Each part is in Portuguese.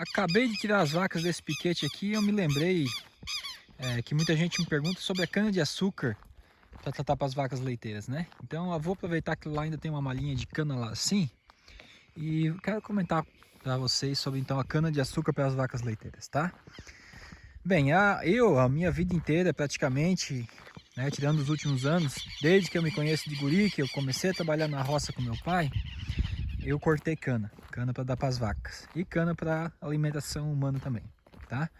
Acabei de tirar as vacas desse piquete aqui e eu me lembrei que muita gente me pergunta sobre a cana-de-açúcar para tratar para as vacas leiteiras, né? Então eu vou aproveitar que lá ainda tem uma malinha de cana lá assim e eu quero comentar para vocês sobre então a cana-de-açúcar para as vacas leiteiras, tá? Bem, a minha vida inteira praticamente, né, tirando os últimos anos, desde que eu me conheço de guri, que eu comecei a trabalhar na roça com meu pai, eu cortei cana, cana para dar para as vacas e cana para alimentação humana também, tá?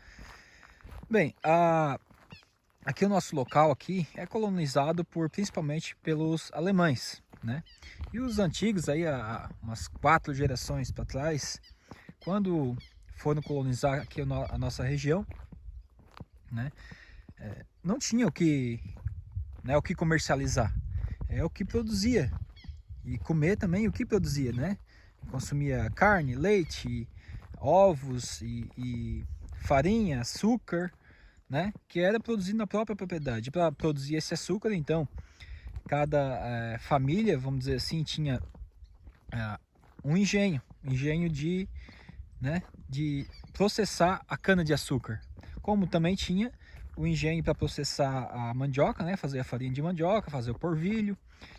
Bem, aqui o nosso local aqui é colonizado principalmente pelos alemães, né? E os antigos aí, há umas 4 gerações para trás, quando foram colonizar aqui a nossa região, né? Não tinha o que comercializar, é o que produzia e comer também o que produzia, né? Consumia carne, leite, ovos e farinha, açúcar, né? Que era produzido na própria propriedade. Para produzir esse açúcar, então, cada família, vamos dizer assim, tinha um engenho de processar a cana de açúcar, como também tinha o engenho para processar a mandioca, né? Fazer a farinha de mandioca, fazer o porvilho,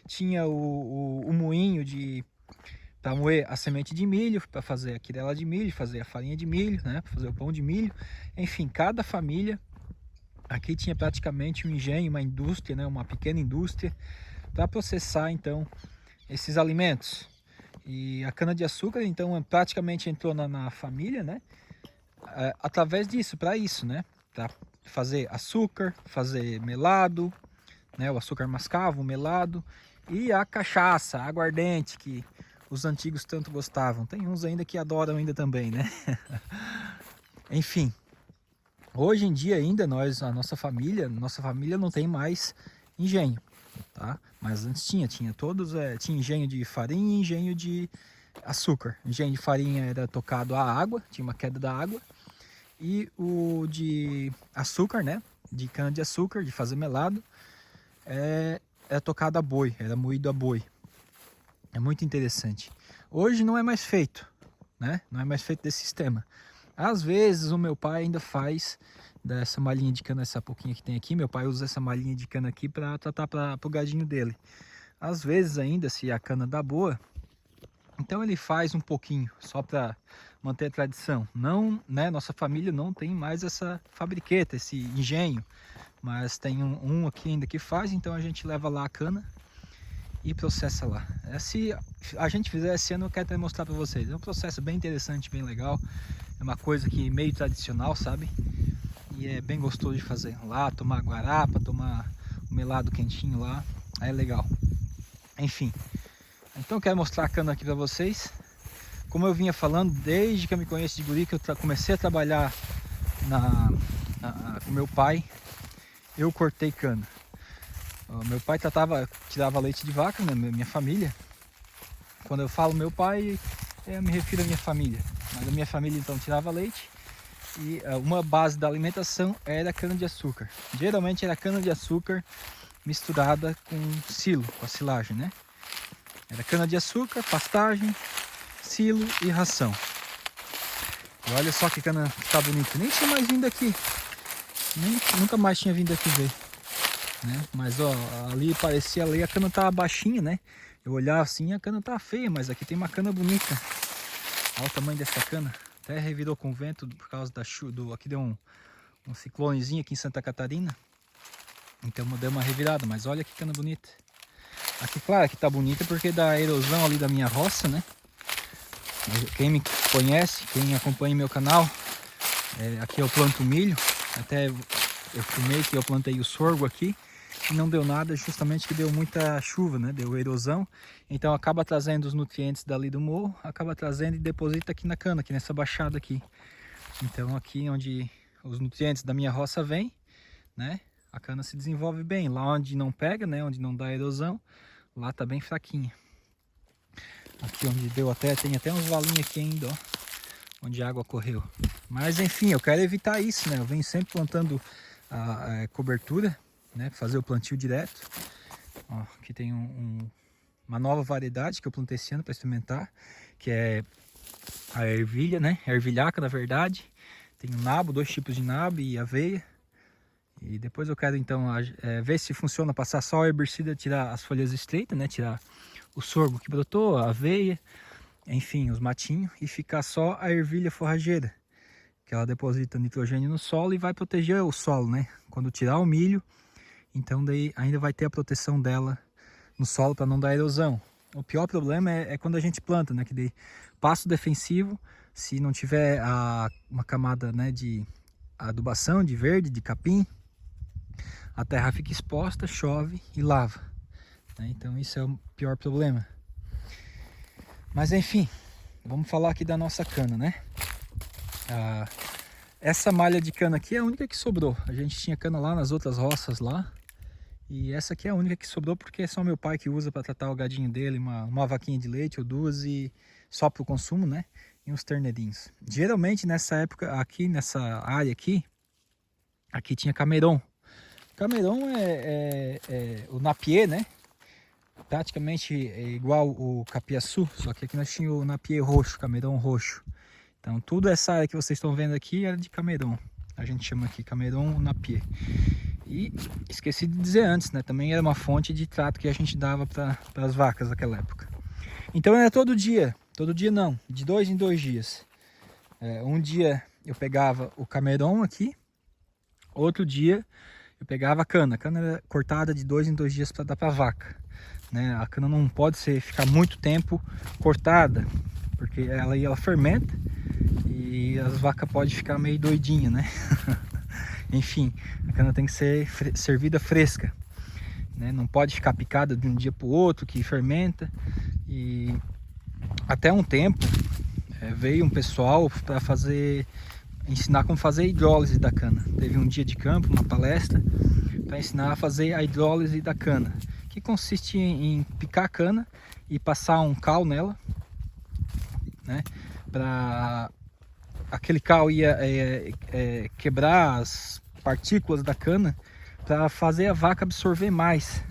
tinha o moinho para moer a semente de milho, para fazer a quirela de milho, fazer a farinha de milho, né? Para fazer o pão de milho. Enfim, cada família aqui tinha praticamente um engenho, uma indústria, né? Uma pequena indústria para processar então esses alimentos. E a cana de açúcar então praticamente entrou na família, né? Através disso, para isso, né? Para fazer açúcar, fazer melado, né? O açúcar mascavo, o melado e a cachaça, a aguardente que os antigos tanto gostavam. Tem uns ainda que adoram ainda também, né? Enfim, hoje em dia ainda a nossa família não tem mais engenho, tá? Mas antes tinha todos, tinha engenho de farinha e engenho de açúcar. Engenho de farinha era tocado à água, tinha uma queda da água. E o de açúcar, né? De cana de açúcar, de fazer melado, era tocado a boi, era moído a boi. É muito interessante. Hoje não é mais feito, né? Não é mais feito desse sistema. Às vezes o meu pai ainda faz dessa malinha de cana, essa pouquinha que tem aqui. Meu pai usa essa malinha de cana aqui para tratar para o gadinho dele. Às vezes ainda, se a cana dá boa, então ele faz um pouquinho, só para manter a tradição. Não, né, nossa família não tem mais essa fabriqueta, esse engenho, mas tem um aqui ainda que faz, então a gente leva lá a cana e processa lá. Se a gente fizer esse ano, eu quero até mostrar para vocês. É um processo bem interessante, bem legal. É uma coisa que meio tradicional, sabe? E é bem gostoso de fazer lá, tomar guarapa, tomar o melado quentinho lá. Aí é legal. Enfim, então eu quero mostrar a cana aqui para vocês. Como eu vinha falando, desde que eu me conheço de guri, que eu comecei a trabalhar com meu pai, eu cortei cana. Meu pai tirava leite de vaca, né, minha família. Quando eu falo meu pai, eu me refiro à minha família. Mas a minha família então tirava leite e uma base da alimentação era cana de açúcar. Geralmente era cana de açúcar misturada com silo, com a silagem, né? Era cana de açúcar, pastagem, silo e ração. E olha só que cana que tá bonita. Nem tinha mais vindo aqui. Nunca mais tinha vindo aqui ver. Né? Mas ó, ali parecia ali a cana tá baixinha, né? Eu olhava assim, a cana tá feia, mas aqui tem uma cana bonita. Olha o tamanho dessa cana. Até revirou com vento por causa da chuva. Aqui deu um ciclonezinho aqui em Santa Catarina. Então deu uma revirada, mas olha que cana bonita. Aqui, claro, que tá bonita porque da erosão ali da minha roça, né? Quem me conhece, quem acompanha meu canal, aqui eu planto milho. Até eu filmei que eu plantei o sorgo aqui e não deu nada, justamente que deu muita chuva, né? Deu erosão, então acaba trazendo os nutrientes dali do morro, acaba trazendo e deposita aqui na cana, aqui nessa baixada aqui. Então aqui onde os nutrientes da minha roça vêm, né? A cana se desenvolve bem. Lá onde não pega, né? Onde não dá erosão, lá tá bem fraquinha. Aqui onde deu tem até uns valinhos aqui ainda, ó, onde a água correu. Mas enfim, eu quero evitar isso, né? Eu venho sempre plantando a cobertura, né? Fazer o plantio direto. Ó, aqui tem uma nova variedade que eu plantei esse ano para experimentar, que é a ervilha, né? A ervilhaca, na verdade. Tem o nabo, 2 tipos de nabo e aveia. E depois eu quero então ver se funciona passar só o herbicida, tirar as folhas estreitas, né? Tirar o sorgo que brotou, a aveia, enfim, os matinhos. E ficar só a ervilha forrageira, que ela deposita nitrogênio no solo e vai proteger o solo, né? Quando tirar o milho, então daí ainda vai ter a proteção dela no solo para não dar erosão. O pior problema é quando a gente planta, né? Que daí pasto defensivo, se não tiver uma camada, né, de adubação, de verde, de capim, a terra fica exposta, chove e lava, né? Então isso é o pior problema. Mas enfim, vamos falar aqui da nossa cana, né? Essa malha de cana aqui é a única que sobrou. A gente tinha cana lá nas outras roças lá. E essa aqui é a única que sobrou porque é só meu pai que usa para tratar o gadinho dele, uma vaquinha de leite ou 2 e só para o consumo, né? E uns terneirinhos. Geralmente nessa época aqui, nessa área aqui tinha cameron. Cameron é o napier, né? Praticamente é igual o capiaçu, só que aqui nós tínhamos o napier roxo, cameron roxo. Então tudo essa área que vocês estão vendo aqui era de cameron. A gente chama aqui cameron napier. E esqueci de dizer antes, né? Também era uma fonte de trato que a gente dava para as vacas naquela época. Então era todo dia não, de 2 em 2 dias. Um dia eu pegava o cameron aqui, outro dia eu pegava a cana. A cana era cortada de 2 em 2 dias para dar para a vaca, né? A cana não pode ficar muito tempo cortada, porque ela fermenta e as vacas podem ficar meio doidinha, né? Enfim, a cana tem que ser servida fresca, né? Não pode ficar picada de um dia para o outro, que fermenta. E até um tempo veio um pessoal para ensinar como fazer a hidrólise da cana. Teve um dia de campo, uma palestra, para ensinar a fazer a hidrólise da cana, que consiste em picar a cana e passar um cal nela, né? Para aquele cal ia quebrar as partículas da cana para fazer a vaca absorver mais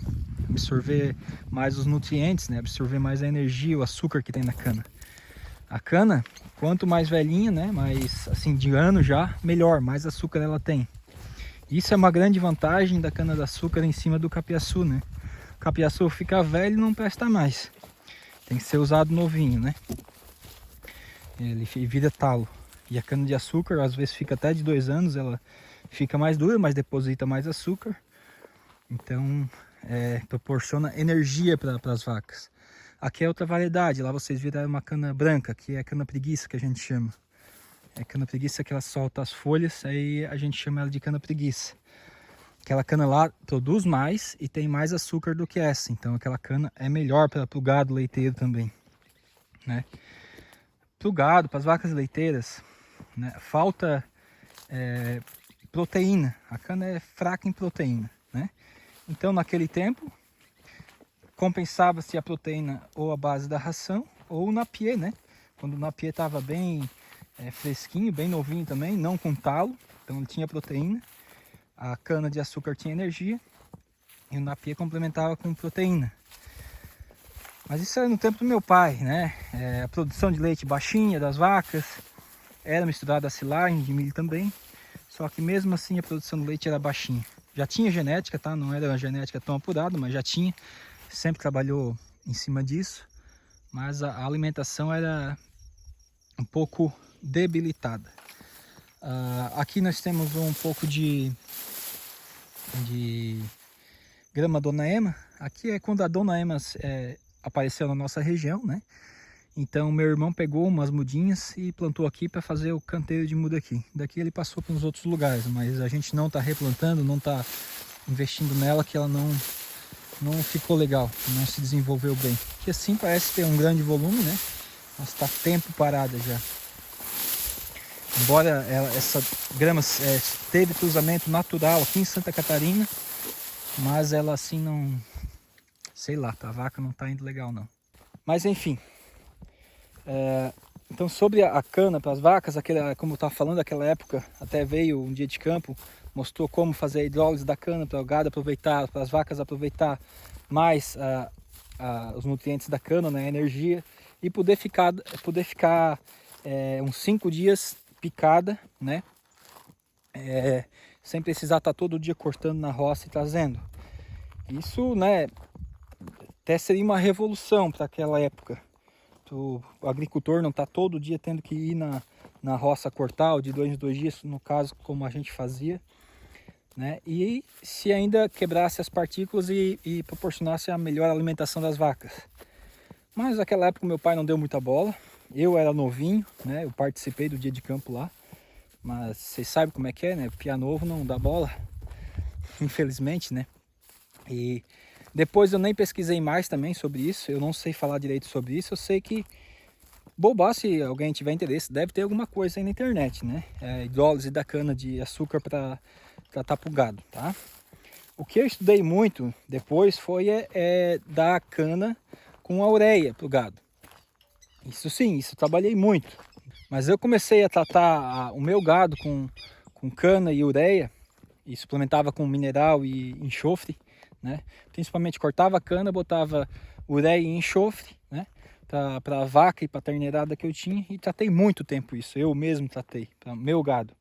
os nutrientes, né? Absorver mais a energia, o açúcar que tem na cana. A cana, quanto mais velhinha, né? Mais assim de ano já, melhor, mais açúcar ela tem. Isso é uma grande vantagem da cana de açúcar em cima do capiaçu, né? O capiaçu fica velho e não presta mais. Tem que ser usado novinho, né? Ele vira talo. E a cana de açúcar às vezes fica até de 2 anos, ela fica mais dura, mas deposita mais açúcar. Então proporciona energia para as vacas. Aqui é outra variedade, lá vocês viram uma cana branca, que é a cana preguiça que a gente chama. É cana preguiça que ela solta as folhas, aí a gente chama ela de cana preguiça. Aquela cana lá produz mais e tem mais açúcar do que essa, então aquela cana é melhor para o gado leiteiro também, né? Para o gado, para as vacas leiteiras, né, falta proteína. A cana é fraca em proteína, né? Então naquele tempo compensava-se a proteína ou a base da ração ou o napier, né? Quando o napier estava bem fresquinho, bem novinho também, não com talo, então ele tinha proteína. A cana de açúcar tinha energia e o napier complementava com proteína. Mas isso era no tempo do meu pai, né? A produção de leite baixinha das vacas, era misturada a silagem de milho também, só que mesmo assim a produção de leite era baixinha. Já tinha genética, tá? Não era uma genética tão apurada, mas já tinha. Sempre trabalhou em cima disso, mas a alimentação era um pouco debilitada. Aqui nós temos um pouco de grama Dona Ema. Aqui é quando a Dona Ema apareceu na nossa região, né? Então meu irmão pegou umas mudinhas e plantou aqui para fazer o canteiro de muda aqui. Daqui ele passou para os outros lugares, mas a gente não está replantando, não está investindo nela, que ela não ficou legal, não se desenvolveu bem. Que assim parece ter um grande volume, né? Mas está tempo parada já. Embora essa grama teve cruzamento natural aqui em Santa Catarina, mas ela assim não, sei lá, a vaca não está indo legal não. Mas enfim, então sobre a cana para as vacas, como eu estava falando, naquela época até veio um dia de campo, mostrou como fazer a hidrólise da cana para o gado aproveitar, para as vacas aproveitar mais os nutrientes da cana, né, a energia, e poder ficar uns 5 dias picada, né? Sem precisar estar todo dia cortando na roça e trazendo. Isso, né, até seria uma revolução para aquela época. O agricultor não está todo dia tendo que ir na roça cortar, ou de 2 em 2 dias, no caso, como a gente fazia, né? E se ainda quebrasse as partículas e proporcionasse a melhor alimentação das vacas. Mas naquela época meu pai não deu muita bola. Eu era novinho, né? Eu participei do dia de campo lá. Mas vocês sabem como é que é, né? Piá novo não dá bola, infelizmente, né? E depois eu nem pesquisei mais também sobre isso. Eu não sei falar direito sobre isso. Eu sei que, bobá, se alguém tiver interesse, deve ter alguma coisa aí na internet, né? Hidrólise da cana de açúcar para tratar pro gado, tá? O que eu estudei muito depois foi dar cana com a ureia pro gado. Isso sim, isso eu trabalhei muito. Mas eu comecei a tratar o meu gado com cana e ureia, e suplementava com mineral e enxofre, né? Principalmente cortava a cana, botava ureia e enxofre, né? Para a vaca e para a terneirada que eu tinha, e tratei muito tempo isso. Eu mesmo tratei para meu gado,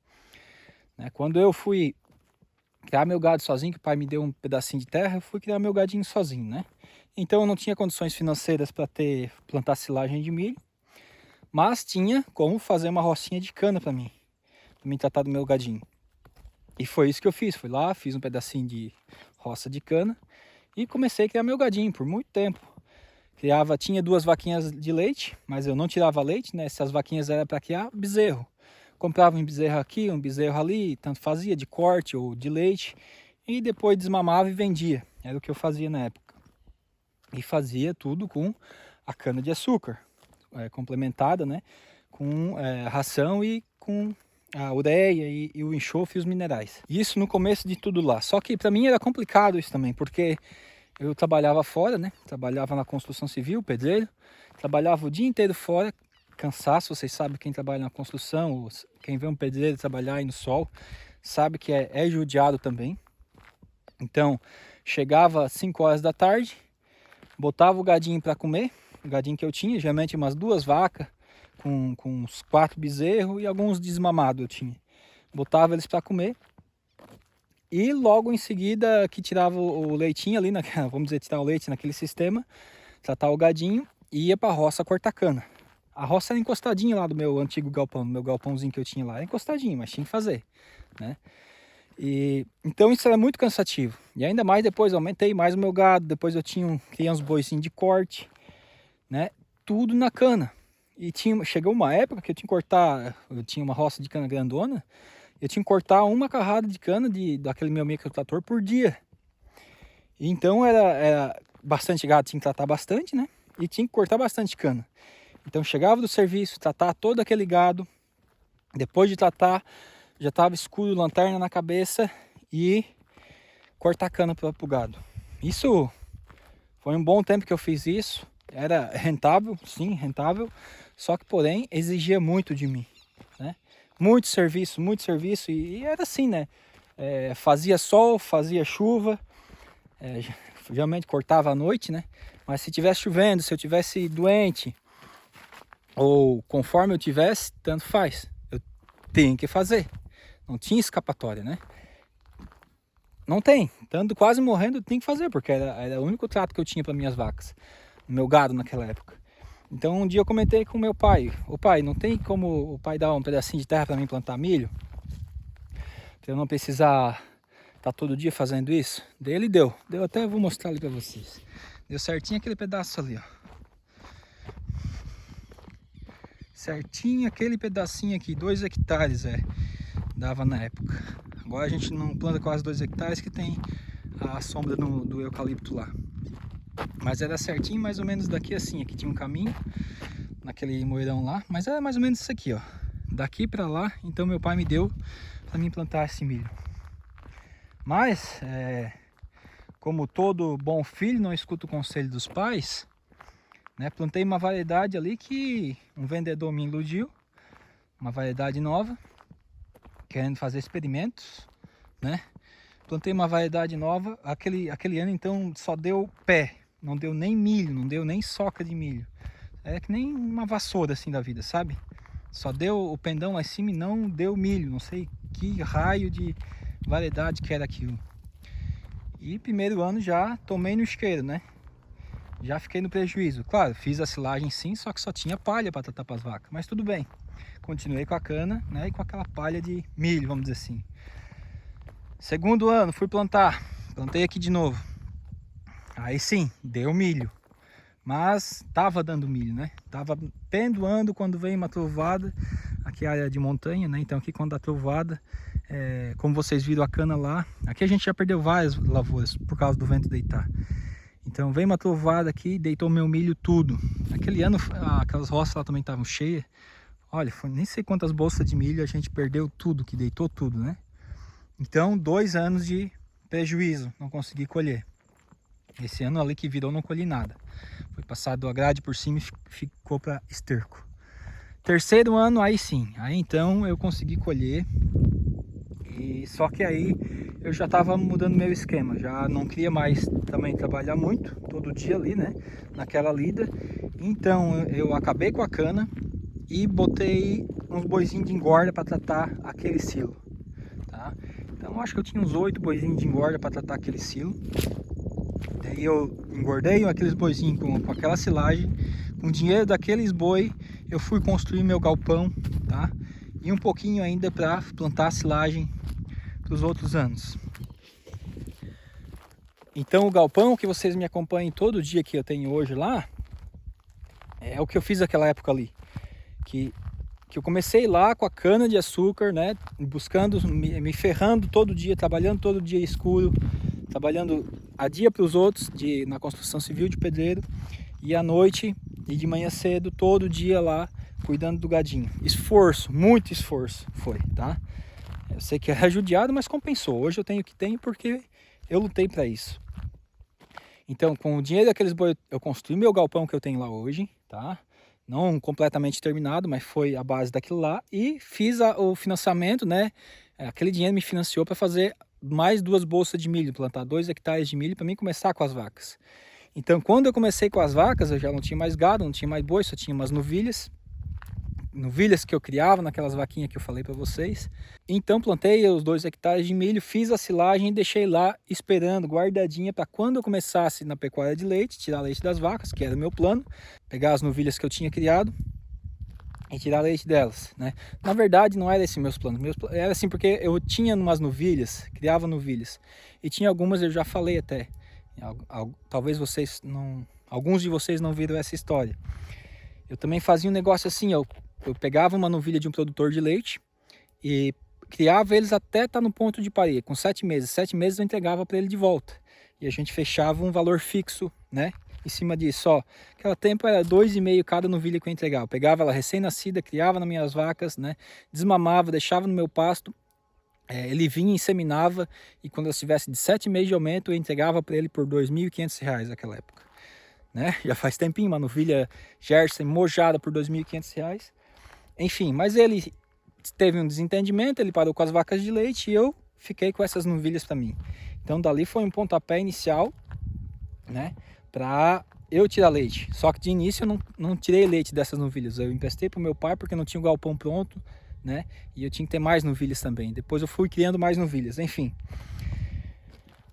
né? Quando eu fui criar meu gado sozinho, que o pai me deu um pedacinho de terra, eu fui criar meu gadinho sozinho, né? Então eu não tinha condições financeiras para plantar silagem de milho, mas tinha como fazer uma rocinha de cana para mim tratar do meu gadinho. E foi isso que eu fiz. Fui lá, fiz um pedacinho de roça de cana e comecei a criar meu gadinho por muito tempo. Tinha 2 vaquinhas de leite, mas eu não tirava leite, né? Essas vaquinhas eram para criar bezerro. Comprava um bezerro aqui, um bezerro ali, tanto fazia de corte ou de leite, e depois desmamava e vendia. Era o que eu fazia na época. E fazia tudo com a cana de açúcar, complementada, né, com ração e com a ureia e o enxofre e os minerais. Isso no começo de tudo lá. Só que para mim era complicado isso também, porque eu trabalhava fora, né? Trabalhava na construção civil, pedreiro. Trabalhava o dia inteiro fora, cansaço. Vocês sabem, quem trabalha na construção, quem vê um pedreiro trabalhar aí no sol, sabe que é judiado também. Então, chegava às 5 horas da tarde, botava o gadinho para comer, o gadinho que eu tinha, geralmente umas 2 vacas, com uns 4 bezerros e alguns desmamados eu tinha. Botava eles para comer e logo em seguida que tirava o leitinho ali, vamos dizer, tirar o leite naquele sistema, tratar o gadinho e ia para a roça cortar cana. A roça era encostadinha lá do meu antigo galpão, do meu galpãozinho que eu tinha lá, era encostadinho, mas tinha que fazer, né? Então isso era muito cansativo. E ainda mais depois eu aumentei mais o meu gado, depois eu criei uns boizinhos de corte, né? Tudo na cana. E chegou uma época que eu tinha uma roça de cana grandona, eu tinha que cortar uma carrada de cana daquele meu microtrator por dia. E então era bastante gado, tinha que tratar bastante, né? E tinha que cortar bastante cana. Então chegava do serviço, tratar todo aquele gado, depois de tratar, já estava escuro, lanterna na cabeça e cortar cana para o gado. Isso foi um bom tempo que eu fiz isso. Era rentável, sim, rentável, só que porém exigia muito de mim, né? Muito serviço e era assim, né? Fazia sol, fazia chuva, geralmente cortava à noite, né? Mas se tivesse chovendo, se eu tivesse doente, ou conforme eu tivesse, tanto faz, eu tenho que fazer, não tinha escapatória, né? Não tem, estando quase morrendo eu tinha que fazer, porque era o único trato que eu tinha para minhas vacas, meu gado naquela época. Então um dia eu comentei com meu pai, ô pai, não tem como o pai dar um pedacinho de terra para mim plantar milho? Para eu não precisar estar todo dia fazendo isso? Daí ele deu, até vou mostrar ali para vocês. Deu certinho aquele pedaço ali, ó. Certinho aquele pedacinho aqui, 2 hectares dava na época. Agora a gente não planta quase 2 hectares que tem a sombra do eucalipto lá. Mas era certinho mais ou menos daqui assim, aqui tinha um caminho, naquele moirão lá, mas era mais ou menos isso aqui, ó. Daqui pra lá, então meu pai me deu pra mim plantar esse milho. Mas, como todo bom filho não escuta o conselho dos pais, né, plantei uma variedade ali que um vendedor me iludiu, uma variedade nova, querendo fazer experimentos, né? Plantei uma variedade nova, aquele ano então só deu pé, não deu nem milho, não deu nem soca de milho. É que nem uma vassoura assim da vida, sabe? Só deu o pendão lá em cima e não deu milho. Não sei que raio de variedade que era aquilo. E primeiro ano já tomei no isqueiro, né? Já fiquei no prejuízo. Claro, fiz a silagem sim, só que só tinha palha para tratar para as vacas. Mas tudo bem. Continuei com a cana, né? E com aquela palha de milho, vamos dizer assim. Segundo ano, fui plantar. Plantei aqui de novo. Aí sim, deu milho. Mas tava dando milho, né? Tava pendoando quando veio uma trovada. Aqui é a área de montanha, né? Então aqui quando dá trovada, como vocês viram a cana lá, aqui a gente já perdeu várias lavouras por causa do vento deitar. Então veio uma trovada aqui e deitou meu milho tudo. Aquele ano aquelas roças lá também estavam cheias. Olha, foi nem sei quantas bolsas de milho a gente perdeu tudo, que deitou tudo, né? Então 2 anos de prejuízo, não consegui colher. Esse ano ali que virou não colhi nada. Foi passado a grade por cima e ficou para esterco. Terceiro ano aí sim, aí então eu consegui colher. E só que aí eu já estava mudando meu esquema, já não queria mais também trabalhar muito, todo dia ali, né, naquela lida. Então eu acabei com a cana e botei uns boizinhos de engorda para tratar aquele silo, tá? Então eu acho que eu tinha uns 8 boizinhos de engorda para tratar aquele silo. Daí eu engordei aqueles boizinhos com aquela silagem. Com o dinheiro daqueles boi eu fui construir meu galpão, tá? E um pouquinho ainda para plantar a silagem para os outros anos. Então o galpão que vocês me acompanham todo dia que eu tenho hoje lá, é o que eu fiz naquela época ali. Que eu comecei lá com a cana de açúcar, né? Buscando, me ferrando todo dia, trabalhando todo dia escuro, trabalhando a dia para os outros na construção civil de pedreiro, e à noite e de manhã cedo, todo dia lá, cuidando do gadinho. Esforço, muito esforço foi, tá? Eu sei que é judiado, mas compensou. Hoje eu tenho o que tenho porque eu lutei para isso. Então, com o dinheiro daqueles boi, eu construí meu galpão que eu tenho lá hoje, tá? Não completamente terminado, mas foi a base daquilo lá. E fiz o financiamento, né? Aquele dinheiro me financiou para fazer mais 2 bolsas de milho, plantar 2 hectares de milho para mim começar com as vacas. Então, quando eu comecei com as vacas, eu já não tinha mais gado, não tinha mais boi, só tinha umas novilhas que eu criava naquelas vaquinhas que eu falei para vocês. Então plantei os 2 hectares de milho, fiz a silagem e deixei lá esperando, guardadinha, para quando eu começasse na pecuária de leite, tirar leite das vacas, que era o meu plano, pegar as novilhas que eu tinha criado e tirar leite delas, né? Na verdade não era esse meus planos, era assim porque eu tinha umas novilhas, criava novilhas, e tinha algumas, eu já falei até, talvez alguns de vocês não viram essa história. Eu também fazia um negócio assim, eu pegava uma novilha de um produtor de leite e criava eles até estar no ponto de parir. Com 7 meses. 7 meses eu entregava para ele de volta. E a gente fechava um valor fixo, né? Em cima disso, ó. Aquela tempo era 2,5 cada novilha que eu entregava. Eu pegava ela recém-nascida, criava nas minhas vacas, né? Desmamava, deixava no meu pasto. Ele vinha, inseminava. E quando eu estivesse de 7 meses de aumento, eu entregava para ele por R$ 2.500 naquela época. Né? Já faz tempinho, uma novilha Jersey mojada por R$ 2.500. Enfim, mas ele teve um desentendimento, ele parou com as vacas de leite e eu fiquei com essas novilhas para mim. Então dali foi um pontapé inicial, né, para eu tirar leite. Só que de início eu não tirei leite dessas novilhas, eu emprestei para o meu pai porque não tinha o galpão pronto, né, e eu tinha que ter mais novilhas também. Depois eu fui criando mais novilhas, enfim.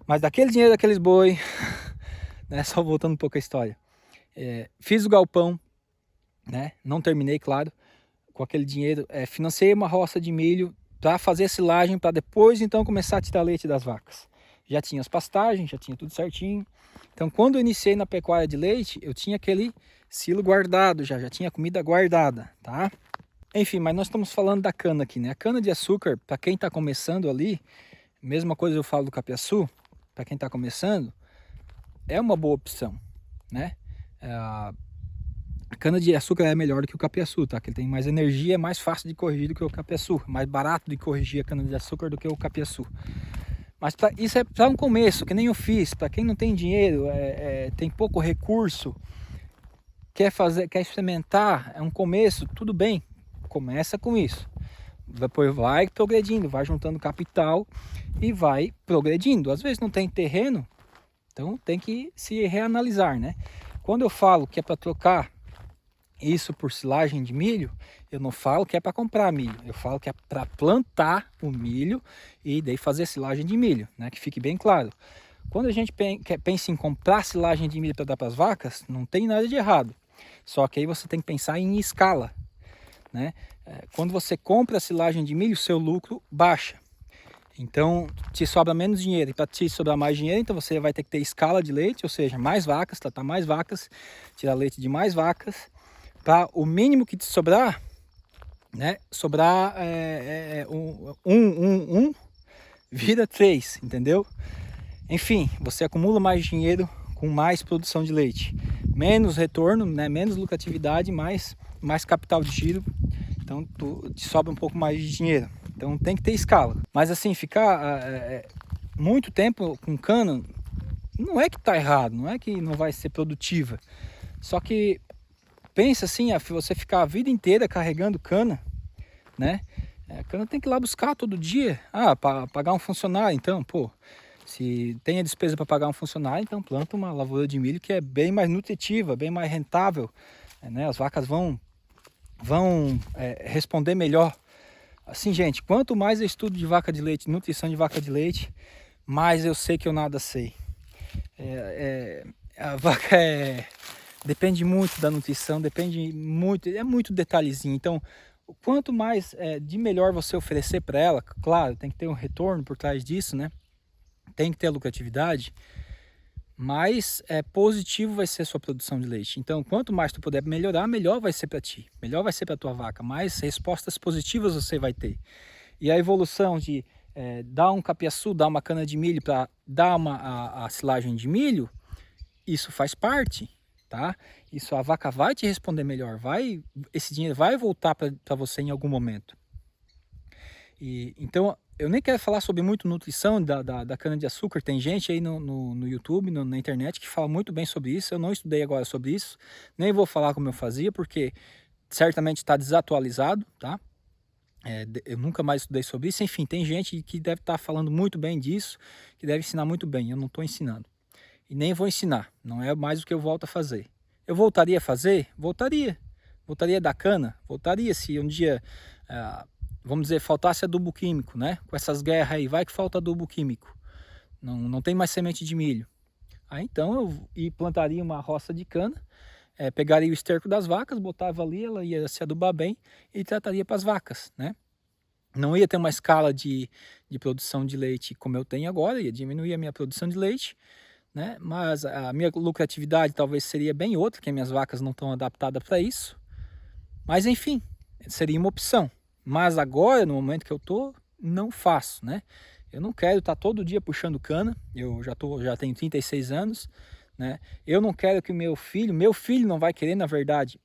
Mas daquele dinheiro daqueles boi, né, só voltando um pouco a história, fiz o galpão, né, não terminei, claro. Com aquele dinheiro, financei uma roça de milho para fazer a silagem, para depois então começar a tirar leite das vacas. Já tinha as pastagens, já tinha tudo certinho. Então quando eu iniciei na pecuária de leite, eu tinha aquele silo guardado, já tinha comida guardada, tá? Enfim, mas nós estamos falando da cana aqui, né? A cana de açúcar, para quem está começando ali, mesma coisa eu falo do capiaçu, para quem está começando, é uma boa opção, né? A cana de açúcar é melhor do que o capiaçu, tá? Que ele tem mais energia, é mais fácil de corrigir do que o capiaçu, mais barato de corrigir a cana de açúcar do que o capiaçu. Mas isso é para um começo, que nem eu fiz. Para quem não tem dinheiro, tem pouco recurso, quer experimentar, é um começo, tudo bem, começa com isso. Depois vai progredindo, vai juntando capital e vai progredindo. Às vezes não tem terreno, então tem que se reanalisar, né? Quando eu falo que é para trocar isso por silagem de milho, eu não falo que é para comprar milho, eu falo que é para plantar o milho e daí fazer silagem de milho, né? Que fique bem claro. Quando a gente pensa em comprar silagem de milho para dar para as vacas, não tem nada de errado. Só que aí você tem que pensar em escala, né? Quando você compra a silagem de milho, seu lucro baixa. Então, te sobra menos dinheiro. E para te sobrar mais dinheiro, então você vai ter que ter escala de leite, ou seja, mais vacas, tratar mais vacas, tirar leite de mais vacas, para o mínimo que te sobrar, né? Sobrar vira 3, entendeu? Enfim, você acumula mais dinheiro com mais produção de leite. Menos retorno, né? Menos lucratividade, mais capital de giro. Então, te sobra um pouco mais de dinheiro. Então, tem que ter escala. Mas assim, ficar muito tempo com cana, não é que tá errado, não é que não vai ser produtiva. Só que pensa assim, você ficar a vida inteira carregando cana, né? A cana tem que ir lá buscar todo dia. Para pagar um funcionário, então, pô, se tem a despesa para pagar um funcionário, então planta uma lavoura de milho que é bem mais nutritiva, bem mais rentável, né? As vacas vão responder melhor. Assim, gente, quanto mais eu estudo de vaca de leite, nutrição de vaca de leite, mais eu sei que eu nada sei. A vaca depende muito da nutrição, depende muito, é muito detalhezinho. Então, quanto mais de melhor você oferecer para ela, claro, tem que ter um retorno por trás disso, né? Tem que ter lucratividade, mais positivo vai ser a sua produção de leite. Então, quanto mais tu puder melhorar, melhor vai ser para ti, melhor vai ser para tua vaca, mais respostas positivas você vai ter. E a evolução de dar um capiaçu, dar uma cana de milho para dar a silagem de milho, isso faz parte, tá? Isso a vaca vai te responder melhor, esse dinheiro vai voltar para você em algum momento. Então, eu nem quero falar sobre muito nutrição da cana-de-açúcar. Tem gente aí no YouTube, na internet, que fala muito bem sobre isso. Eu não estudei agora sobre isso, nem vou falar como eu fazia, porque certamente está desatualizado, tá? Eu nunca mais estudei sobre isso. Enfim, tem gente que deve estar falando muito bem disso, que deve ensinar muito bem. Eu não estou ensinando. E nem vou ensinar. Não é mais o que eu volto a fazer. Eu voltaria a fazer? Voltaria. Voltaria da cana? Voltaria se um dia... vamos dizer, faltasse adubo químico, né? Com essas guerras aí, vai que falta adubo químico. Não tem mais semente de milho. Aí então eu plantaria uma roça de cana, pegaria o esterco das vacas, botava ali, ela ia se adubar bem e trataria para as vacas, né? Não ia ter uma escala de produção de leite como eu tenho agora, ia diminuir a minha produção de leite, né? Mas a minha lucratividade talvez seria bem outra, que as minhas vacas não estão adaptadas para isso. Mas enfim, seria uma opção. Mas agora, no momento que eu tô, não faço, né? Eu não quero estar todo dia puxando cana. Eu já tenho 36 anos, né? Eu não quero que o meu filho não vai querer, na verdade,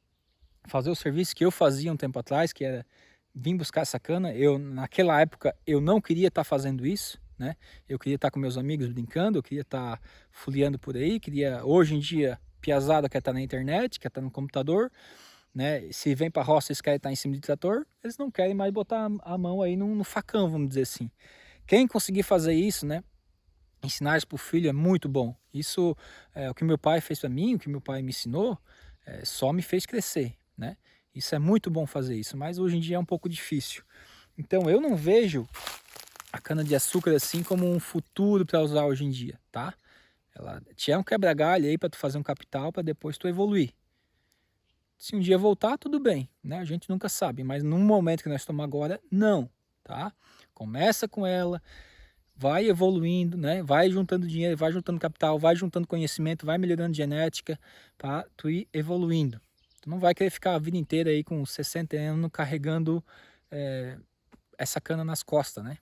fazer o serviço que eu fazia um tempo atrás, que era vir buscar essa cana. Naquela época, eu não queria estar fazendo isso, né? Eu queria estar com meus amigos brincando, eu queria estar folheando por aí, hoje em dia, piazada quer estar na internet, quer estar no computador, né? Se vem para a roça, eles querem estar em cima de trator, eles não querem mais botar a mão aí no facão, vamos dizer assim. Quem conseguir fazer isso, né? Ensinar isso para o filho é muito bom. Isso é o que meu pai fez para mim, o que meu pai me ensinou, só me fez crescer, né? Isso é muito bom fazer isso, mas hoje em dia é um pouco difícil. Então eu não vejo a cana-de-açúcar assim como um futuro para usar hoje em dia, tá? Ela te é um quebra-galho aí para tu fazer um capital para depois tu evoluir. Se um dia voltar, tudo bem, né? A gente nunca sabe, mas no momento que nós estamos agora, não, tá? Começa com ela, vai evoluindo, né? Vai juntando dinheiro, vai juntando capital, vai juntando conhecimento, vai melhorando genética para tu ir evoluindo. Tu não vai querer ficar a vida inteira aí com 60 anos carregando essa cana nas costas, né?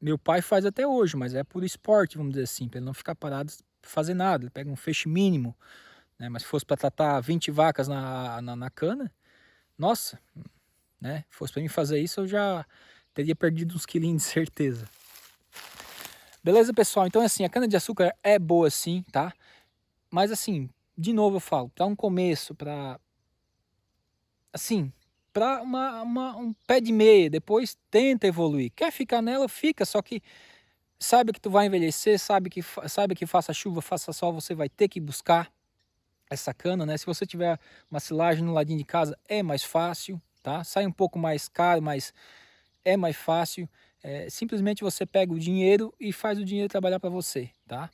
Meu pai faz até hoje, mas é por esporte, vamos dizer assim, para ele não ficar parado fazer nada. Ele pega um feixe mínimo, né? Mas se fosse para tratar 20 vacas na cana, nossa, né? Se fosse para mim fazer isso, eu já teria perdido uns quilinhos de certeza. Beleza, pessoal? Então, assim, a cana-de-açúcar é boa sim, tá? Mas, assim, de novo eu falo, para um começo, para um pé de meia, depois tenta evoluir. Quer ficar nela, fica, só que saiba que tu vai envelhecer, sabe que faça chuva, faça sol, você vai ter que buscar essa cana, né? Se você tiver uma silagem no ladinho de casa, é mais fácil, tá? Sai um pouco mais caro, mas é mais fácil. Simplesmente você pega o dinheiro e faz o dinheiro trabalhar para você, tá?